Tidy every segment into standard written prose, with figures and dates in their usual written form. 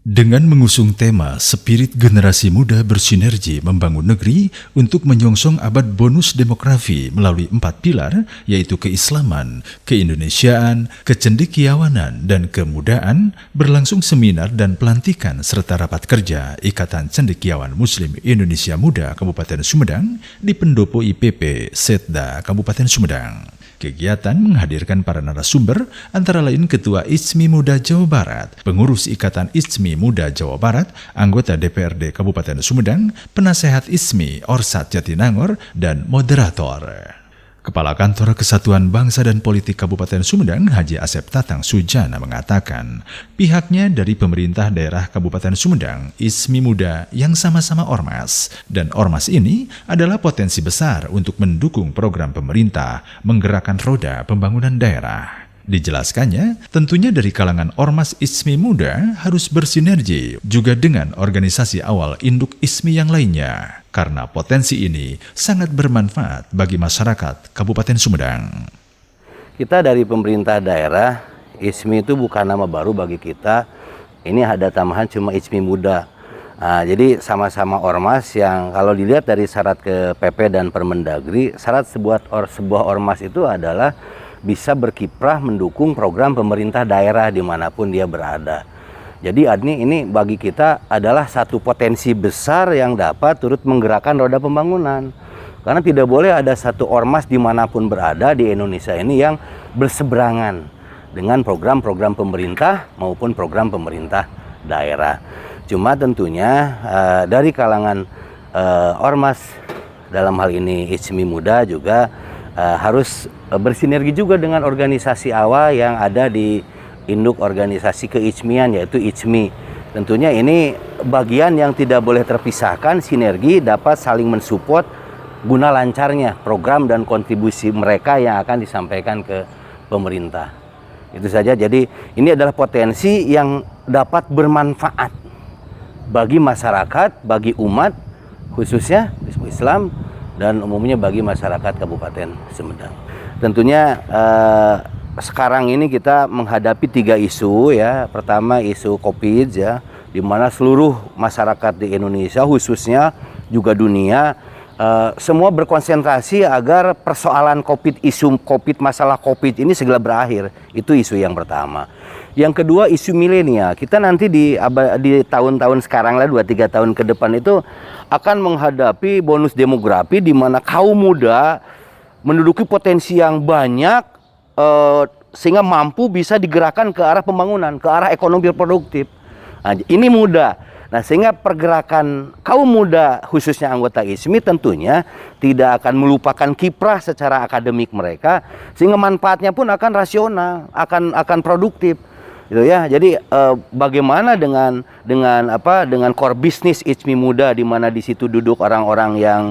Dengan mengusung tema Spirit Generasi Muda Bersinergi Membangun Negeri untuk menyongsong abad bonus demografi melalui 4 pilar, yaitu keislaman, keindonesiaan, kecendekiawanan, dan kemudaan, berlangsung seminar dan pelantikan serta rapat kerja Ikatan Cendekiawan Muslim Indonesia Muda Kabupaten Sumedang di Pendopo IPP Setda Kabupaten Sumedang. Kegiatan menghadirkan para narasumber antara lain Ketua ISMI Muda Jawa Barat, Pengurus Ikatan ISMI Muda Jawa Barat, anggota DPRD Kabupaten Sumedang, penasehat ISMI Orsat Jatinangor, dan moderator. Kepala Kantor Kesatuan Bangsa dan Politik Kabupaten Sumedang, Haji Asep Tatang Sujana mengatakan, pihaknya dari pemerintah daerah Kabupaten Sumedang, ISMI Muda yang sama-sama ormas, dan ormas ini adalah potensi besar untuk mendukung program pemerintah menggerakkan roda pembangunan daerah. Dijelaskannya, tentunya dari kalangan ormas ISMI Muda harus bersinergi juga dengan organisasi awal induk ISMI yang lainnya, karena potensi ini sangat bermanfaat bagi masyarakat Kabupaten Sumedang. Kita dari pemerintah daerah, ISMI itu bukan nama baru bagi kita, ini ada tambahan cuma ISMI Muda. Nah, jadi sama-sama ormas yang kalau dilihat dari syarat ke PP dan Permendagri, syarat sebuah ormas itu adalah bisa berkiprah mendukung program pemerintah daerah dimanapun dia berada. Jadi ini bagi kita adalah satu potensi besar yang dapat turut menggerakkan roda pembangunan. Karena tidak boleh ada satu ormas dimanapun berada di Indonesia ini yang berseberangan dengan program-program pemerintah maupun program pemerintah daerah. Cuma tentunya dari kalangan ormas dalam hal ini ISMI Muda juga harus bersinergi juga dengan organisasi awal yang ada di induk organisasi keismian, yaitu ISMI. Tentunya ini bagian yang tidak boleh terpisahkan, sinergi dapat saling mensupport guna lancarnya program dan kontribusi mereka yang akan disampaikan ke pemerintah. Itu saja, jadi ini adalah potensi yang dapat bermanfaat bagi masyarakat, bagi umat, khususnya Islam, dan umumnya bagi masyarakat Kabupaten Sumedang. Tentunya sekarang ini kita menghadapi 3 isu ya. Pertama isu COVID ya, di mana seluruh masyarakat di Indonesia khususnya juga dunia semua berkonsentrasi agar persoalan COVID, isu COVID, masalah COVID ini segera berakhir. Itu isu yang pertama. Yang kedua isu milenial. Kita nanti di tahun-tahun sekarang lah 2-3 tahun ke depan itu akan menghadapi bonus demografi di mana kaum muda menduduki potensi yang banyak sehingga mampu bisa digerakkan ke arah pembangunan, ke arah ekonomi produktif. Nah, ini muda. Nah, sehingga pergerakan kaum muda khususnya anggota ISMI tentunya tidak akan melupakan kiprah secara akademik mereka, sehingga manfaatnya pun akan rasional, akan produktif. Gitu ya. Jadi bagaimana dengan core bisnis ISMI Muda di mana di situ duduk orang-orang yang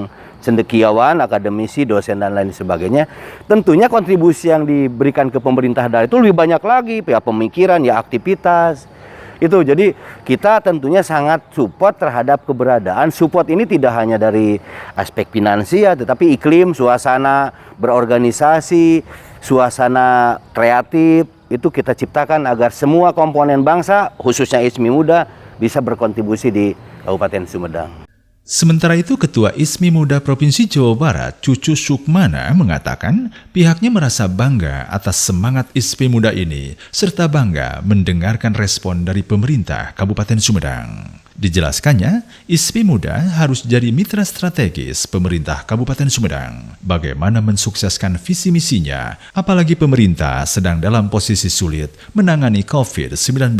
cendekiawan, akademisi, dosen dan lain sebagainya. Tentunya kontribusi yang diberikan ke pemerintah daerah itu lebih banyak lagi, ya pemikiran, ya aktivitas. Itu jadi kita tentunya sangat support terhadap keberadaan. Support ini tidak hanya dari aspek finansial, tetapi iklim, suasana berorganisasi, suasana kreatif, itu kita ciptakan agar semua komponen bangsa, khususnya ISMI Muda, bisa berkontribusi di Kabupaten Sumedang. Sementara itu, Ketua ISMI Muda Provinsi Jawa Barat, Cucu Sukmana, mengatakan pihaknya merasa bangga atas semangat ISMI Muda ini, serta bangga mendengarkan respon dari pemerintah Kabupaten Sumedang. Dijelaskannya, ISMI Muda harus jadi mitra strategis pemerintah Kabupaten Sumedang. Bagaimana mensukseskan visi misinya, apalagi pemerintah sedang dalam posisi sulit menangani COVID-19,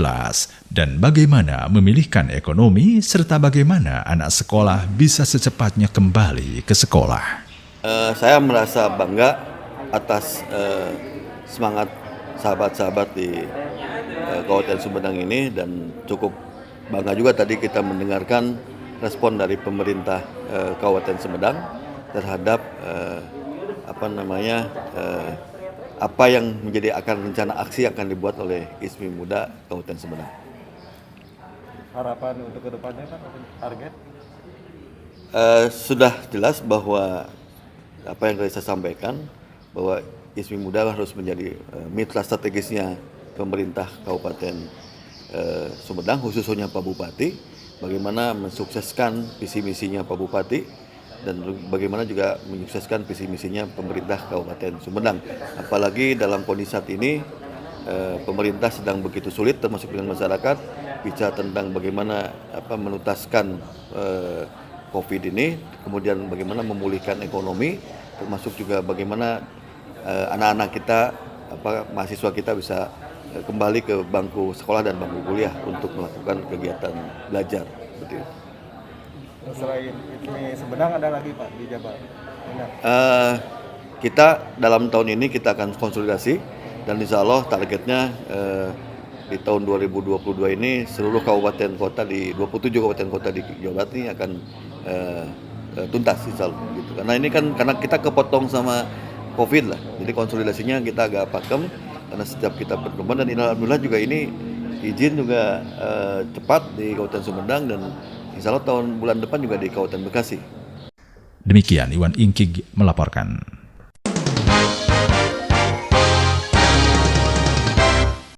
dan bagaimana memilihkan ekonomi, serta bagaimana anak sekolah bisa secepatnya kembali ke sekolah. Saya merasa bangga atas semangat sahabat-sahabat di Kabupaten Sumedang ini, dan cukup bangga juga tadi kita mendengarkan respon dari pemerintah Kabupaten Sumedang terhadap apa yang menjadi rencana aksi yang akan dibuat oleh ISMI Muda Kabupaten Sumedang. Harapan untuk kedepannya Pak, target? Sudah jelas bahwa apa yang tadi saya sampaikan, bahwa ISMI Muda harus menjadi mitra strategisnya pemerintah Kabupaten Sumedang, khususnya Pak Bupati, bagaimana mensukseskan visi misinya Pak Bupati dan bagaimana juga menyukseskan visi misinya pemerintah Kabupaten Sumedang. Apalagi dalam kondisi saat ini pemerintah sedang begitu sulit termasuk dengan masyarakat, bicara tentang bagaimana menuntaskan COVID ini, kemudian bagaimana memulihkan ekonomi, termasuk juga bagaimana anak-anak kita, mahasiswa kita bisa kembali ke bangku sekolah dan bangku kuliah untuk melakukan kegiatan belajar. Seperti itu. Selain ISMI Sumedang ada lagi Pak di Jabar? Kita dalam tahun ini kita akan konsolidasi dan insya Allah targetnya di tahun 2022 ini seluruh kabupaten kota di 27 kabupaten kota di Jawa Barat ini akan tuntas insya Allah, gitu. Karena ini kan karena kita kepotong sama COVID lah, jadi konsolidasinya kita agak pakem karena setiap kita berkembang dan alhamdulillah juga ini izin juga cepat di Kabupaten Sumedang dan insya Allah bulan depan juga di Kabupaten Bekasi. Demikian Iwan Ingkig melaporkan.